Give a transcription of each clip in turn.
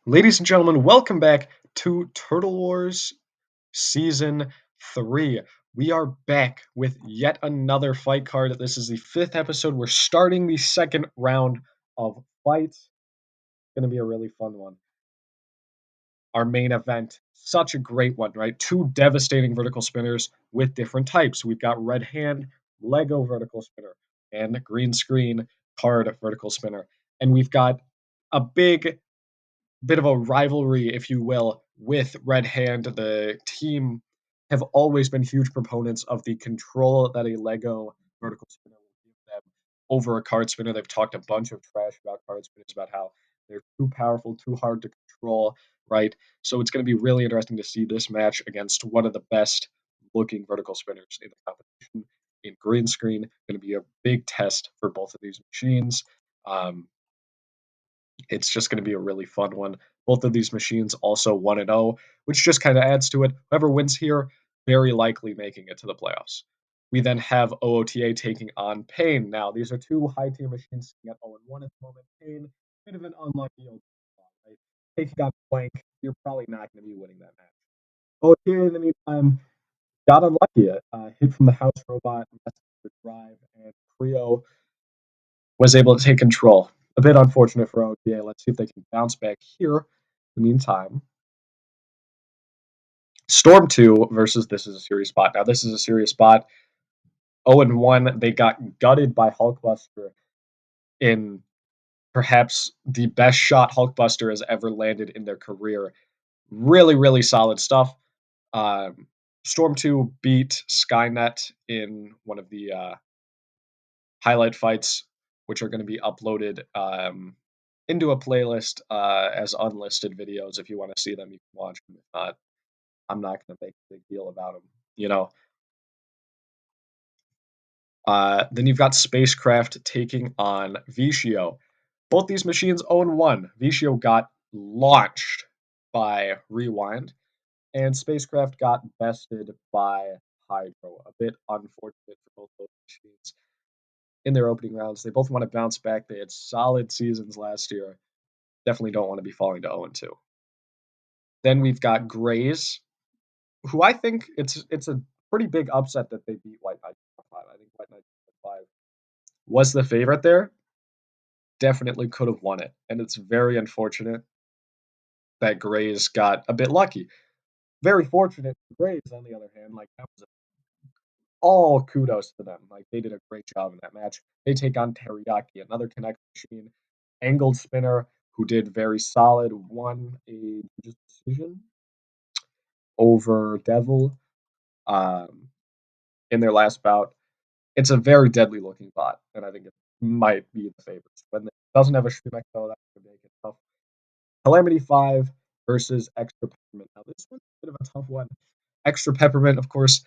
Ladies and gentlemen, welcome back to Turtle Wars Season 3. We are back with yet another fight card. This is the fifth episode. We're starting the second round of fights. It's going to be a really fun one. Our main event, such a great one, right? Two devastating vertical spinners with different types. We've got red hand, Lego vertical spinner, and green screen card vertical spinner. And we've got a bit of a rivalry, if you will, with Red Hand. The team have always been huge proponents of the control that a Lego vertical spinner will give them over a card spinner. They've talked a bunch of trash about card spinners, about how they're too powerful, too hard to control, right? So it's going to be really interesting to see this match against one of the best looking vertical spinners in the competition in green screen. Going to be a big test for both of these machines. Um, it's just going to be a really fun one. Both of these machines also 1-0, which just kind of adds to it. Whoever wins here, very likely making it to the playoffs. We then have OOTA taking on Pain. Now, these are two high tier machines sitting at 0-1 at the moment. Pain, bit of an unlucky old right? Taking on Blank, you're probably not going to be winning that match. OOTA, in the meantime, got unlucky. Hit from the house robot, drive, and Creo was able to take control. A bit unfortunate for OTA. Let's see if they can bounce back here. In the meantime, Storm 2 versus This Is a Serious Spot. Now, this is a serious spot. 0-1. They got gutted by Hulkbuster in perhaps the best shot Hulkbuster has ever landed in their career. Really, really solid stuff. Um, Storm 2 beat Skynet in one of the highlight fights, which are going to be uploaded into a playlist as unlisted videos. If you want to see them, you can watch them. If not, I'm not going to make a big deal about them. You know. Then you've got Spacecraft taking on Vicio. Both these machines own one. Vicio got launched by Rewind, and Spacecraft got bested by Hydro. A bit unfortunate for both those machines in their opening rounds. They both want to bounce back. They had solid seasons last year. Definitely don't want to be falling to 0-2. Then we've got Grays, who I think it's a pretty big upset that they beat White Knight 5. I think White Knight 5 was the favorite there. Definitely could have won it. And it's very unfortunate that Grays got a bit lucky. Very fortunate for Grays, on the other hand. Like, that was all kudos to them. Like, they did a great job in that match. They take on Teriyaki, another Connect machine, angled spinner, who did very solid, won a decision over Devil um, in their last bout. It's a very deadly looking bot, and I think it might be the favorites. When it doesn't have a Shremek, though, that could make it tough. Calamity 5 versus Extra Peppermint. Now, this one's a bit of a tough one. Extra Peppermint, of course,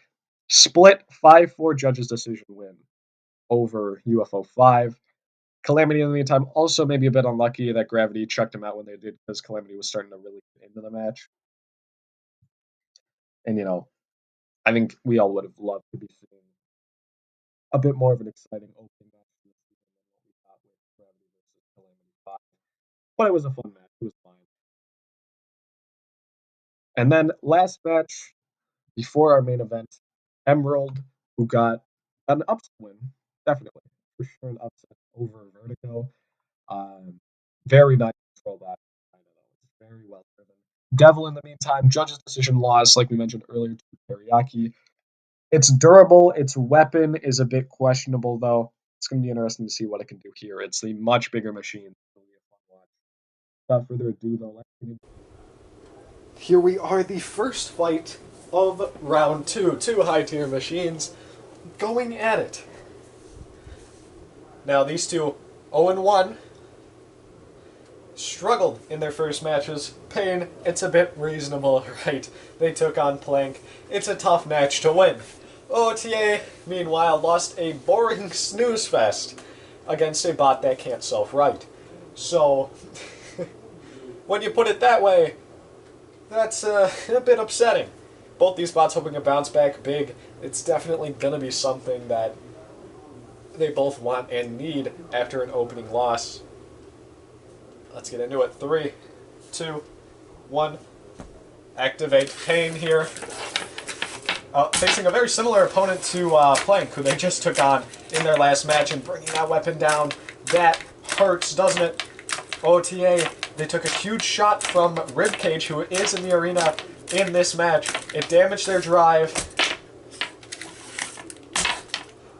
split 5-4 judges' decision win over UFO 5. Calamity, in the meantime, also maybe a bit unlucky that Gravity checked him out when they did, because Calamity was starting to really get into the match. And, I think we all would have loved to be seeing a bit more of an exciting opening match in the season than what we got with Gravity versus Calamity 5. But it was a fun match. It was fine. And then last match before our main event, Emerald, who got an upset win, definitely, for sure an upset over Vertigo. Um, Very nice control that. I know it's very well driven. Devil, in the meantime, judge's decision loss, like we mentioned earlier, to Teriyaki. It's durable. Its weapon is a bit questionable, though. It's going to be interesting to see what it can do here. It's a much bigger machine. Without further ado, though, let's get into here we are, the first fight of round two. Two high tier machines going at it. Now, these two, 0-1, struggled in their first matches. Pain, it's a bit reasonable, right? They took on Plank. It's a tough match to win. OTA, meanwhile, lost a boring snooze fest against a bot that can't self-right. So, when you put it that way, that's a bit upsetting. Both these bots hoping to bounce back big. It's definitely going to be something that they both want and need after an opening loss. Let's get into it. 3, 2, 1. Activate Pain here. Facing a very similar opponent to Plank, who they just took on in their last match, and bringing that weapon down. That hurts, doesn't it? OTA, they took a huge shot from Ribcage, who is in the arena in this match. It damaged their drive,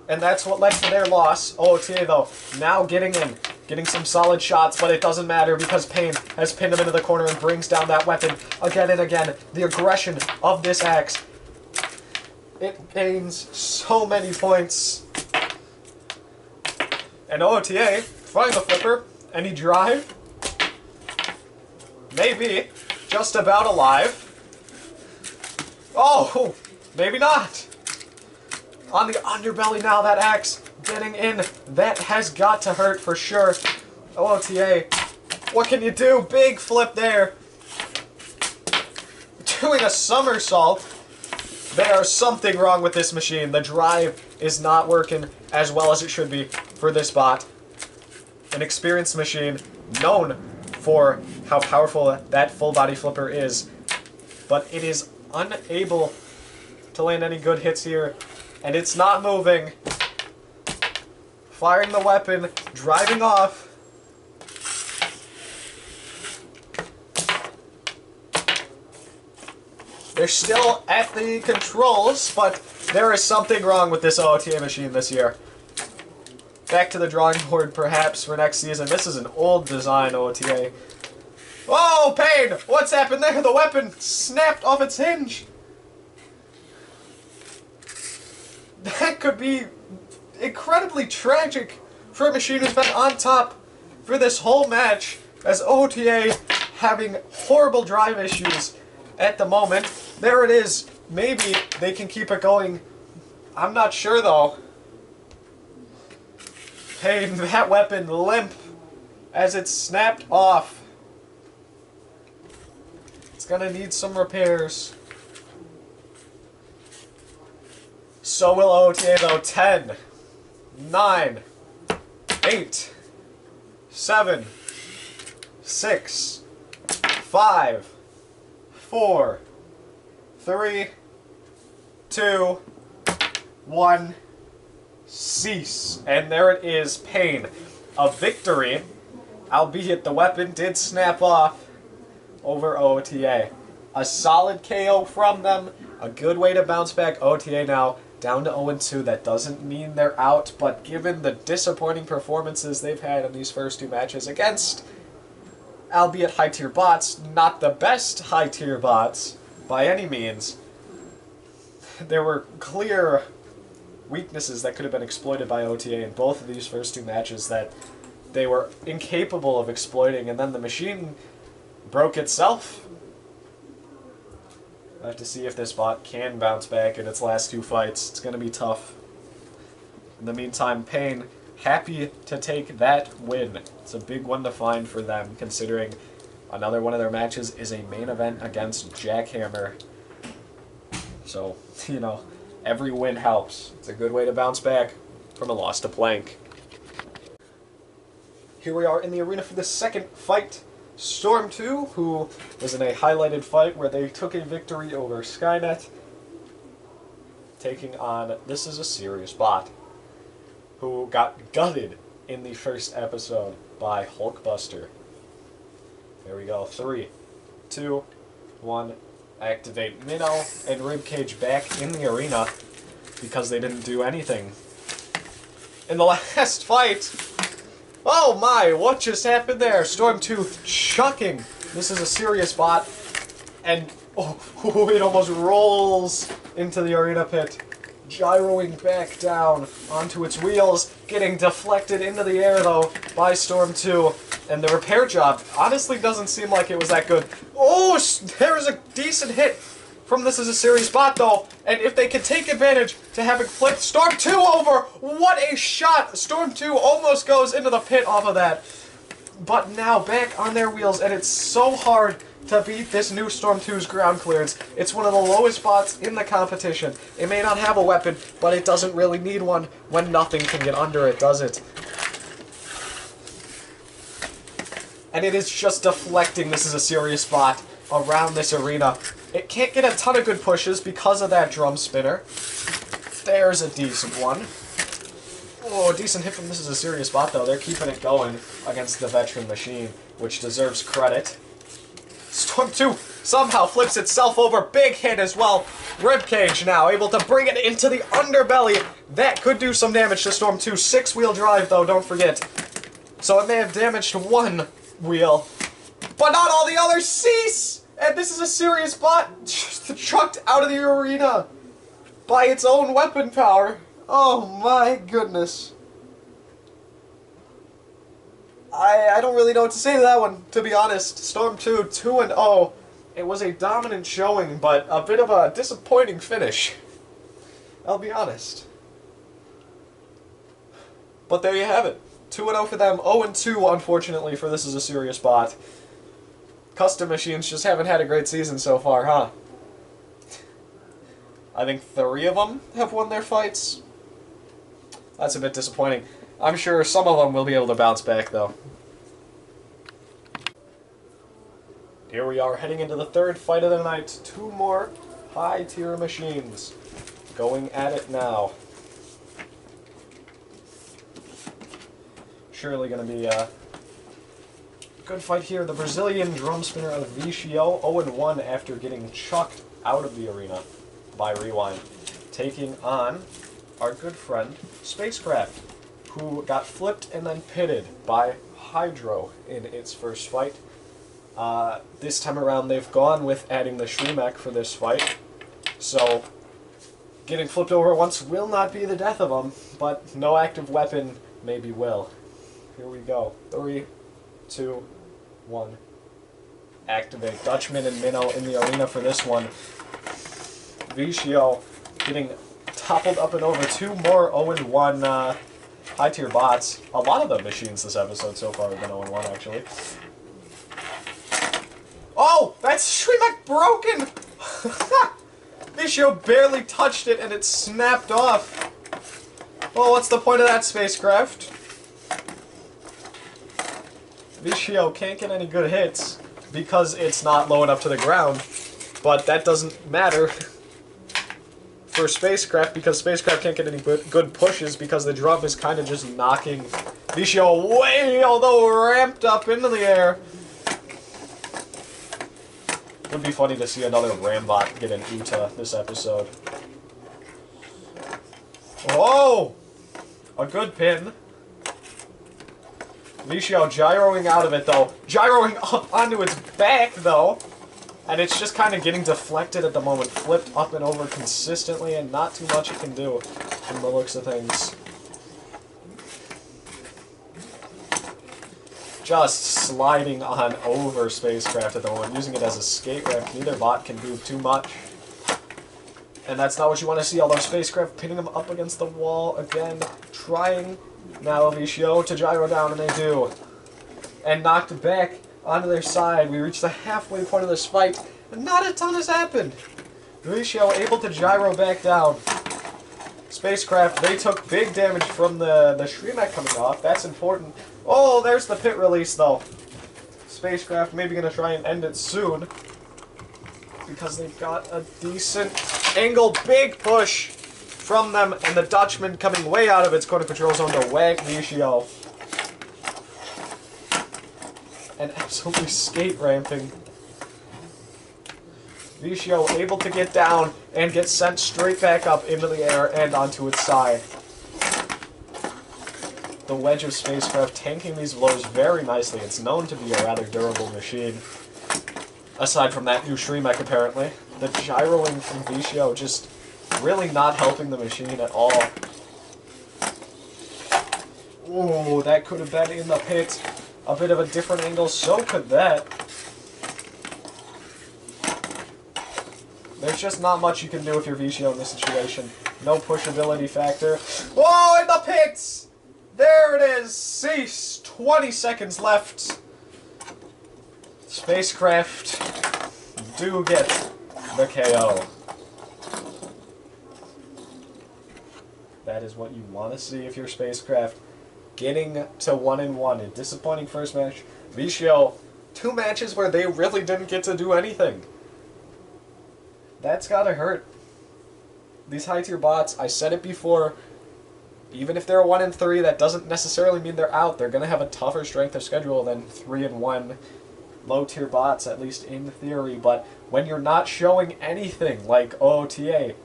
and that's what led to their loss. OTA, though, now getting in, getting some solid shots, but it doesn't matter because Pain has pinned him into the corner and brings down that weapon again and again. The aggression of this axe, it gains so many points. And OTA, find the flipper. Any drive? Maybe. Just about alive. Oh, maybe not. On the underbelly now, that axe getting in. That has got to hurt for sure. OTA, what can you do? Big flip there. Doing a somersault. There's something wrong with this machine. The drive is not working as well as it should be for this bot. An experienced machine, known for how powerful that full body flipper is, but it is unable to land any good hits here, and it's not moving. Firing the weapon, driving off. They're still at the controls, but there is something wrong with this OTA machine this year. Back to the drawing board, perhaps, for next season. This is an old design OTA. Oh, Pain! What's happened there? The weapon snapped off its hinge! That could be incredibly tragic for a machine who's been on top for this whole match, as OTA having horrible drive issues at the moment. There it is. Maybe they can keep it going. I'm not sure, though. Pain, that weapon limp as it snapped off. It's gonna need some repairs. So will OTA, though. 10, 9, 8, 7, 6, 5, 4, 3, 2, 1. Cease. And there it is, Pain. A victory, albeit the weapon did snap off over OTA. A solid KO from them, a good way to bounce back. OTA now down to 0-2. That doesn't mean they're out, but given the disappointing performances they've had in these first two matches against, albeit high-tier bots, not the best high-tier bots by any means, there were clear weaknesses that could have been exploited by OTA in both of these first two matches that they were incapable of exploiting, and then the machine broke itself. I have to see if this bot can bounce back in its last two fights. It's going to be tough. In the meantime, Pain, happy to take that win. It's a big one to find for them, considering another one of their matches is a main event against Jackhammer. So, you know, every win helps. It's a good way to bounce back from a loss to Plank. Here we are in the arena for the second fight. Storm 2, who was in a highlighted fight where they took a victory over Skynet, taking on, this is a serious bot, who got gutted in the first episode by Hulkbuster. There we go. 3, 2, 1. Activate Minnow and Ribcage back in the arena because they didn't do anything in the last fight. Oh my, what just happened there? Storm 2 chucking. This is a serious bot, and it almost rolls into the arena pit, gyroing back down onto its wheels, getting deflected into the air though by Storm 2. And the repair job honestly doesn't seem like it was that good. Oh, there's a decent hit from This Is a Serious Bot, though. And if they can take advantage to having flipped Storm 2 over, what a shot! Storm 2 almost goes into the pit off of that. But now back on their wheels, and it's so hard to beat this new Storm 2's ground clearance. It's one of the lowest spots in the competition. It may not have a weapon, but it doesn't really need one when nothing can get under it, does it? and it is just deflecting. This is a serious spot around this arena. It can't get a ton of good pushes because of that drum spinner. There's a decent one. Oh, decent hit from This Is a Serious Spot, though. They're keeping it going against the veteran machine, which deserves credit. Storm 2 somehow flips itself over. Big hit as well. Ribcage now able to bring it into the underbelly. That could do some damage to Storm 2. 6-wheel drive, though, don't forget. So it may have damaged one wheel, but not all the others. Cease! And This Is a Serious Spot just chucked out of the arena by its own weapon power. Oh my goodness. I don't really know what to say to that one, to be honest. Storm 2, 2-0. It was a dominant showing, but a bit of a disappointing finish. I'll be honest. But there you have it. 2-0 for them, 0-2 unfortunately for This Is a Serious Spot. Custom machines just haven't had a great season so far, huh? I think 3 of them have won their fights. That's a bit disappointing. I'm sure some of them will be able to bounce back, though. Here we are heading into the 3rd fight of the night. 2 more high-tier machines going at it now. Surely going to be a good fight here. The Brazilian drum spinner of Vicio, 0-1 after getting chucked out of the arena by Rewind, taking on our good friend Spacecraft, who got flipped and then pitted by Hydro in its first fight. This time around they've gone with adding the Shremek for this fight, so getting flipped over once will not be the death of him, but no active weapon maybe will. Here we go. 3, 2, 1. Activate. Dutchman and Minnow in the arena for this one. Vicio getting toppled up and over. 2 more 0-1 high-tier bots. A lot of the machines this episode so far have been 0-1, actually. Oh! That's Shremek broken! Vicio barely touched it and it snapped off. Well, what's the point of that, Spacecraft? Vicio can't get any good hits because it's not low enough to the ground, but that doesn't matter for Spacecraft because Spacecraft can't get any good pushes because the drum is kind of just knocking Vicio away, although ramped up into the air. Would be funny to see another Rambot get an Uta this episode. Whoa! A good pin. Vicio gyroing out of it, though. Gyroing up onto its back, though. And it's just kind of getting deflected at the moment. Flipped up and over consistently, and not too much it can do from the looks of things. Just sliding on over Spacecraft at the moment, using it as a skate ramp. Neither bot can do too much. And that's not what you want to see, although Spacecraft pinning him up against the wall again, trying now Vicio to gyro down, and they do. And knocked back onto their side. We reached the halfway point of this fight, and not a ton has happened. Vicio able to gyro back down. Spacecraft, they took big damage from the Shremek coming off. That's important. Oh, there's the pit release, though. Spacecraft maybe going to try and end it soon, because they've got a decent angle. Big push from them, and the Dutchman coming way out of its corner control zone to whack Vicio. And absolutely skate ramping. Vicio able to get down and get sent straight back up into the air and onto its side. The wedge of Spacecraft tanking these blows very nicely. It's known to be a rather durable machine. Aside from that new Shremek, apparently. The gyroing from Vicio just really not helping the machine at all. Ooh, that could have been in the pit. A bit of a different angle, so could that. There's just not much you can do if you're Vicio in this situation. No pushability factor. Whoa, in the pits! There it is! Cease! 20 seconds left. Spacecraft do get the KO. That is what you want to see if you're Spacecraft. getting to 1-1. A disappointing first match. Vicio, 2 matches where they really didn't get to do anything. That's gotta hurt. These high-tier bots, I said it before, even if they're 1-3, that doesn't necessarily mean they're out. They're gonna have a tougher strength of schedule than 3-1 low-tier bots, at least in theory. But when you're not showing anything, like OOTA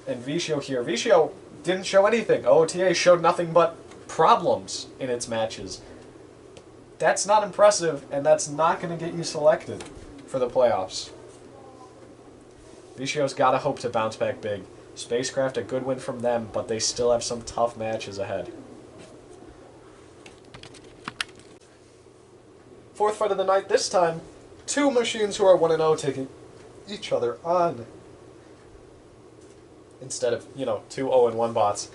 and Vicio here, Vicio didn't show anything. OOTA showed nothing but problems in its matches. That's not impressive, and that's not going to get you selected for the playoffs. Vicio's got to hope to bounce back big. Spacecraft, a good win from them, but they still have some tough matches ahead. Fourth fight of the night this time. 2 machines who are 1-0 taking each other on. Instead of, 2 0-1 bots.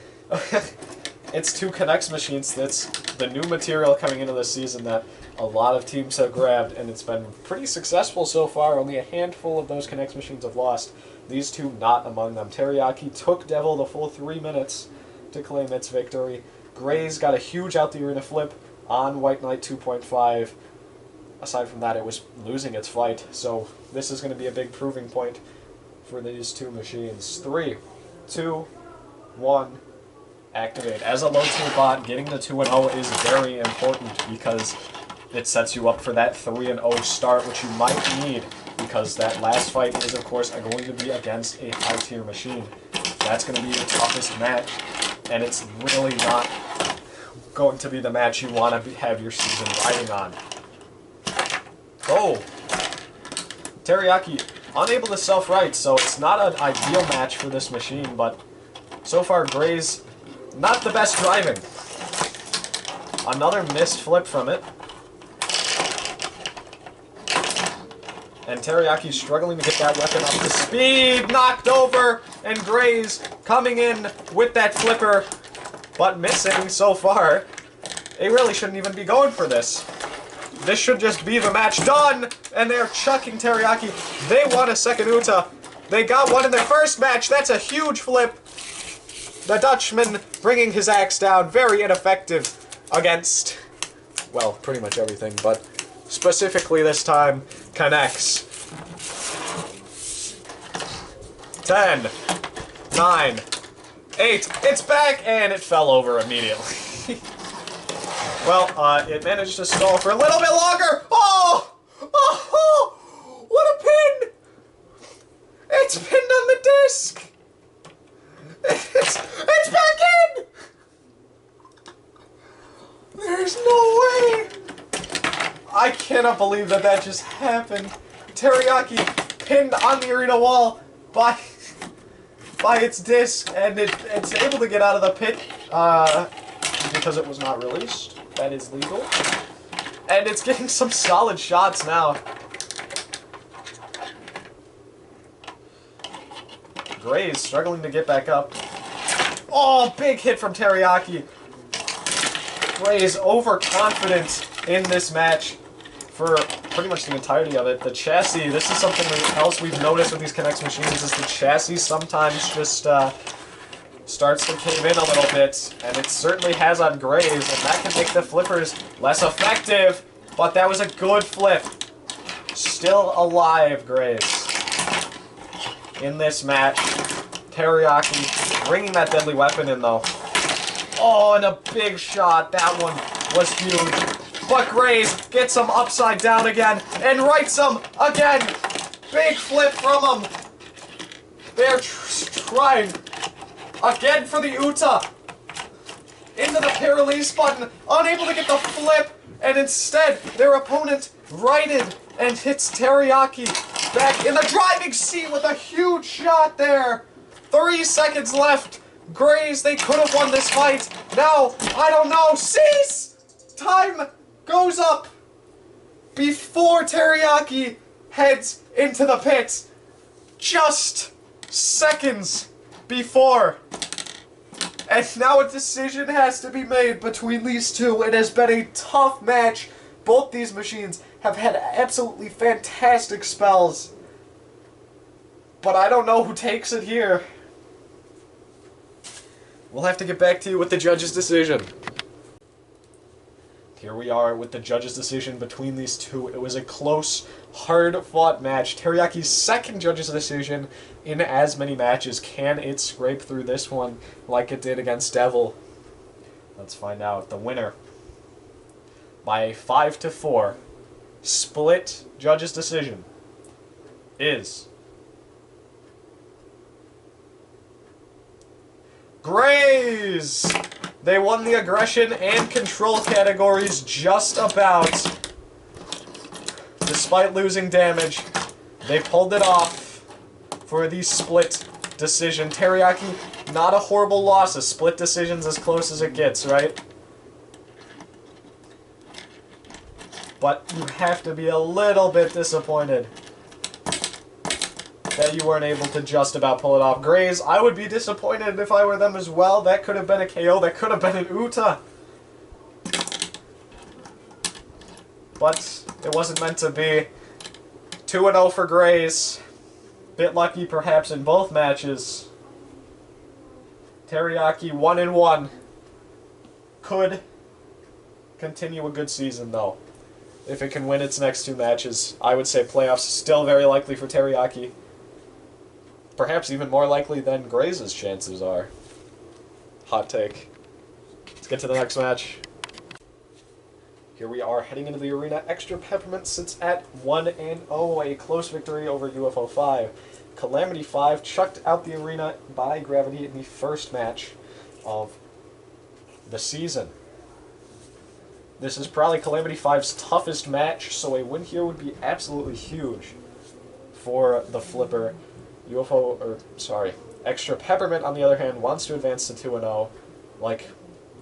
It's 2 Connects machines. That's the new material coming into this season that a lot of teams have grabbed, and it's been pretty successful so far. Only a handful of those Connects machines have lost. These 2 not among them. Teriyaki took Devil the full 3 minutes to claim its victory. Gray's got a huge out the arena flip on White Knight 2.5. Aside from that, it was losing its fight, so this is going to be a big proving point for these 2 machines. 3, 2, 1, activate. As a low-tier bot, getting the 2-0 is very important because it sets you up for that 3-0 start, which you might need, because that last fight is, of course, going to be against a high-tier machine. That's going to be your toughest match, and it's really not going to be the match you want to have your season riding on. Oh! Teriyaki unable to self-right, so it's not an ideal match for this machine, but so far Gray's not the best driving. Another missed flip from it. And Teriyaki's struggling to get that weapon up to speed, knocked over, and Gray's coming in with that flipper, but missing so far. They really shouldn't even be going for this. This should just be the match done, and they're chucking Teriyaki. They want a second Uta. They got one in their first match. That's a huge flip. The Dutchman bringing his axe down. Very ineffective against, well, pretty much everything, but specifically this time, Connects. 10, 9, 8. It's back, and it fell over immediately. Well, it managed to stall for a little bit longer. Oh! Oh! What a pin! It's pinned on the disc! It's back in! There's no way! I cannot believe that that just happened. Teriyaki pinned on the arena wall by its disc, and it's able to get out of the pit because it was not released. That is legal. And it's getting some solid shots now. Gray's struggling to get back up. Oh, big hit from Teriyaki. Gray's overconfident in this match for pretty much the entirety of it. The chassis, this is something else we've noticed with these Connects machines, is the chassis sometimes just starts to cave in a little bit, and it certainly has on Gray's, and that can make the flippers less effective, but that was a good flip. Still alive, Gray's. In this match, Teriyaki bringing that deadly weapon in, though. Oh, and a big shot. That one was huge. But Gray's gets him upside down again, and rights him again. Big flip from him. They're trying again for the Uta. Into the paralease button, unable to get the flip, and instead their opponent righted and hits Teriyaki back in the driving seat with a huge shot there. 3 seconds left. Grays, they could have won this fight. Now, I don't know. Cease! Time goes up before Teriyaki heads into the pit. Just seconds before. And now a decision has to be made between these two. It has been a tough match. Both these machines have had absolutely fantastic spells. But I don't know who takes it here. We'll have to get back to you with the judge's decision. Here we are with the judge's decision between these two. It was a close, hard-fought match. Teriyaki's second judge's decision in as many matches. Can it scrape through this one like it did against Devil? Let's find out. The winner, by a 5-4 split judge's decision, is Grays! They won the aggression and control categories just about. Despite losing damage, they pulled it off for the split decision. Teriyaki, not a horrible loss. A split decision's as close as it gets, right? But you have to be a little bit disappointed that you weren't able to just about pull it off. Grays, I would be disappointed if I were them as well. That could have been a KO. That could have been an Uta. But it wasn't meant to be. 2-0 for Grays. Bit lucky perhaps in both matches. Teriyaki 1-1. Could continue a good season though, if it can win its next two matches. I would say playoffs still very likely for Teriyaki. Perhaps even more likely than Grays' chances are. Hot take. Let's get to the next match. Here we are heading into the arena. Extra Peppermint sits at 1-0, a close victory over UFO 5. Calamity 5 chucked out the arena by Gravity in the first match of the season. This is probably Calamity 5's toughest match, so a win here would be absolutely huge for the Flipper. Extra Peppermint, on the other hand, wants to advance to 2-0, like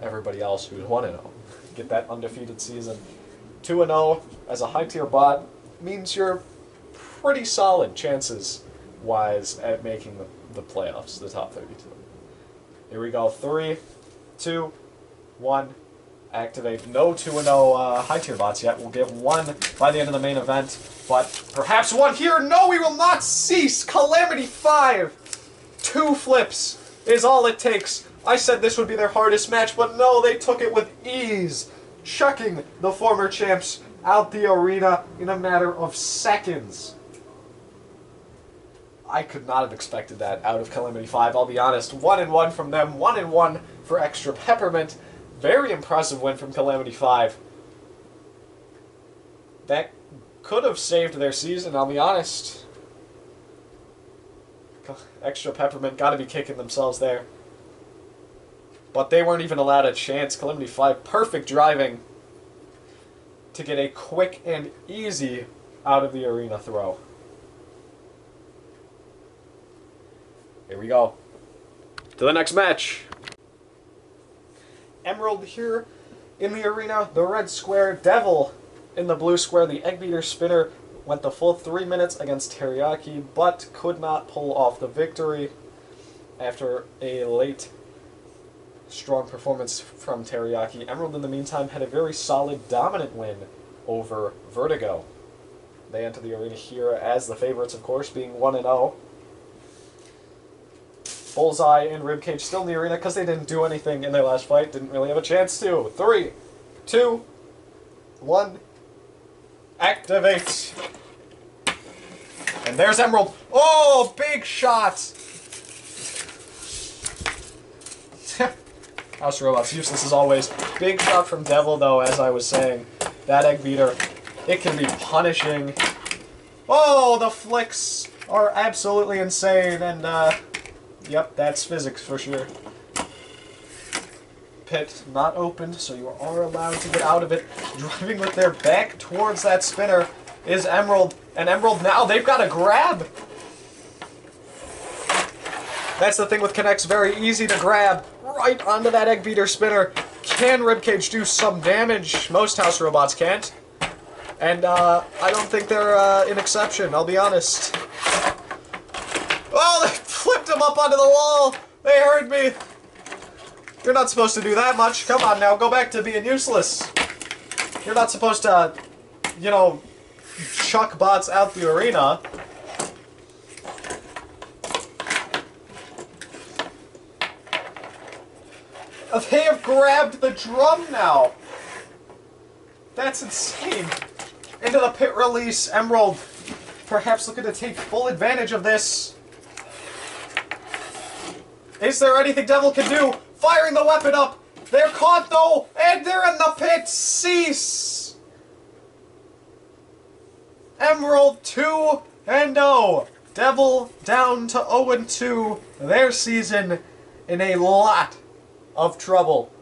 everybody else who's 1-0. Get that undefeated season. 2-0 as a high-tier bot means you're pretty solid chances-wise at making the playoffs, the top 32. Here we go. 3, 2, 1. Activate. No 2-0 high-tier bots yet. We'll get one by the end of the main event, but perhaps one here. No, we will not cease. Calamity 5. 2 flips is all it takes. I said this would be their hardest match, but no, they took it with ease, chucking the former champs out the arena in a matter of seconds. I could not have expected that out of Calamity 5, I'll be honest. 1-1 from them, 1-1 for Extra Peppermint. Very impressive win from Calamity 5. That could have saved their season, I'll be honest. Extra Peppermint got to be kicking themselves there. But they weren't even allowed a chance. Calamity 5, perfect driving to get a quick and easy out of the arena throw. Here we go. To the next match. Emerald here in the arena, the red square, Devil in the blue square. The Egg Beater Spinner went the full 3 minutes against Teriyaki, but could not pull off the victory after a late, strong performance from Teriyaki. Emerald, in the meantime, had a very solid, dominant win over Vertigo. They enter the arena here as the favorites, of course, being 1-0. Bullseye and Ribcage still in the arena because they didn't do anything in their last fight. Didn't really have a chance to. 3, 2, 1. Activate. And there's Emerald. Oh, big shot. House Robots, useless as always. Big shot from Devil, though, as I was saying. That Egg Beater, it can be punishing. Oh, the flicks are absolutely insane, and, yep, that's physics for sure. Pit not opened, so you are allowed to get out of it. Driving with their back towards that spinner is Emerald, and Emerald now, they've got a grab. That's the thing with Connects, very easy to grab right onto that Egg Beater Spinner. Can Ribcage do some damage? Most House Robots can't. And I don't think they're an exception, I'll be honest. Oh, they flipped him up onto the wall! They heard me! You're not supposed to do that much. Come on now, go back to being useless. You're not supposed to, you know, chuck bots out the arena. They have grabbed the drum now. That's insane. Into the pit release, Emerald. Perhaps looking to take full advantage of this. Is there anything Devil can do? Firing the weapon up. They're caught though, and they're in the pit. Cease. Emerald 2-0. Devil down to 0-2. Their season in a lot of trouble.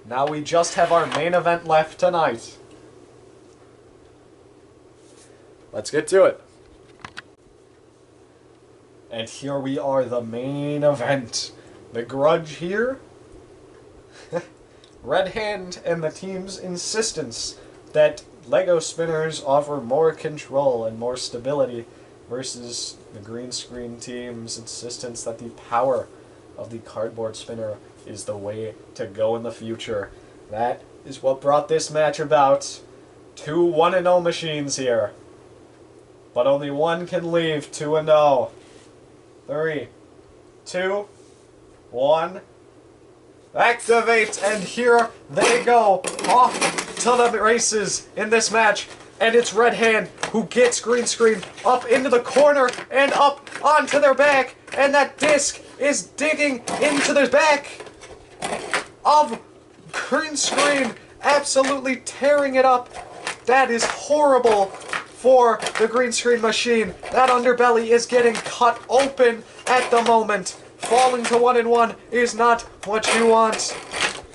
Now we just have our main event left tonight. Let's get to it. And here we are, the main event. The grudge here. Red Hand and the team's insistence that Lego spinners offer more control and more stability versus the green screen team's insistence that the power of the cardboard spinner is the way to go in the future. That is what brought this match about. Two 1-0 machines here. But only one can leave 2-0. 3, 2, 1. Activate, and here they go. Off to the races in this match. And it's Red Hand who gets green screen up into the corner and up onto their back. And that disc is digging into their back of green screen, absolutely tearing it up. That is horrible for the green screen machine. That underbelly is getting cut open at the moment. Falling to 1-1 is not what you want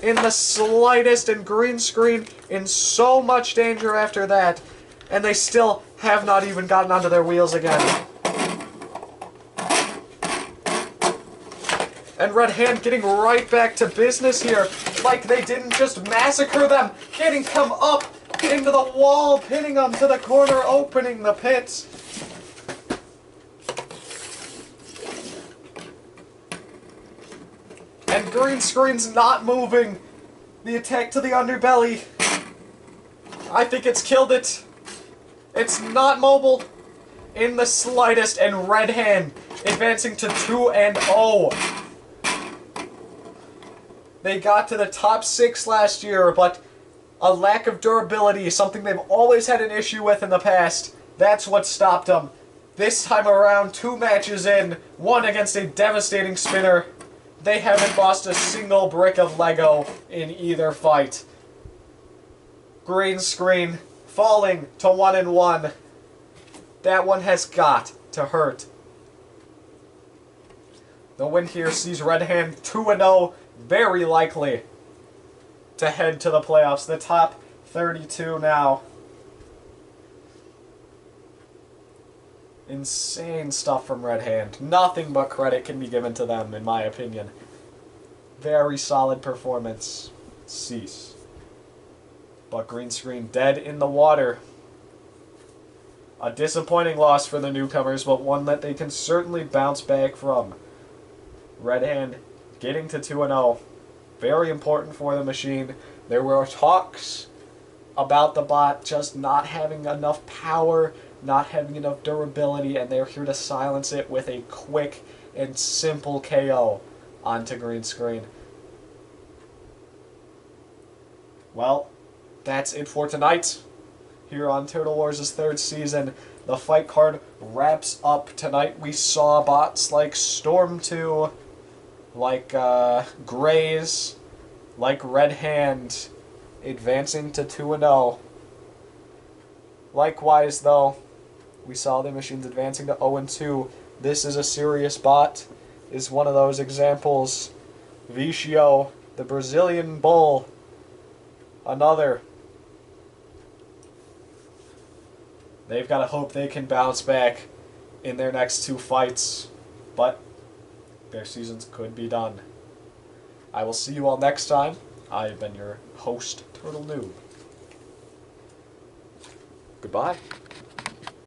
in the slightest, and green screen in so much danger after that. And they still have not even gotten onto their wheels again. And Red Hand getting right back to business here, like they didn't just massacre them, getting them up into the wall, pinning them to the corner, opening the pits. And green screen's not moving. The attack to the underbelly, I think it's killed it. It's not mobile in the slightest, and Red Hand advancing to 2-0. They got to the top 6 last year, but a lack of durability, something they've always had an issue with in the past, that's what stopped them. This time around, 2 matches in, one against a devastating spinner. They haven't lost a single brick of Lego in either fight. Green screen falling to 1-1. That one has got to hurt. The win here sees Red Hand 2-0, very likely to head to the playoffs. The top 32 now. Insane stuff from Red Hand. Nothing but credit can be given to them, in my opinion. Very solid performance. Cease. But green screen dead in the water. A disappointing loss for the newcomers, but one that they can certainly bounce back from. Red Hand getting to 2-0. Very important for the machine. There were talks about the bot just not having enough power, not having enough durability, and they're here to silence it with a quick and simple KO onto green screen. Well, that's it for tonight. Here on Turtle Wars' 3rd season, the fight card wraps up tonight. We saw bots like Storm 2, like Grays, like Red Hand, advancing to 2-0. Likewise, though, we saw the machines advancing to 0-2. This is a serious bot. Is one of those examples. Vicio, the Brazilian Bull, another. They've got to hope they can bounce back in their next 2 fights, but their seasons could be done. I will see you all next time. I've been your host, Turtle Noob. Goodbye.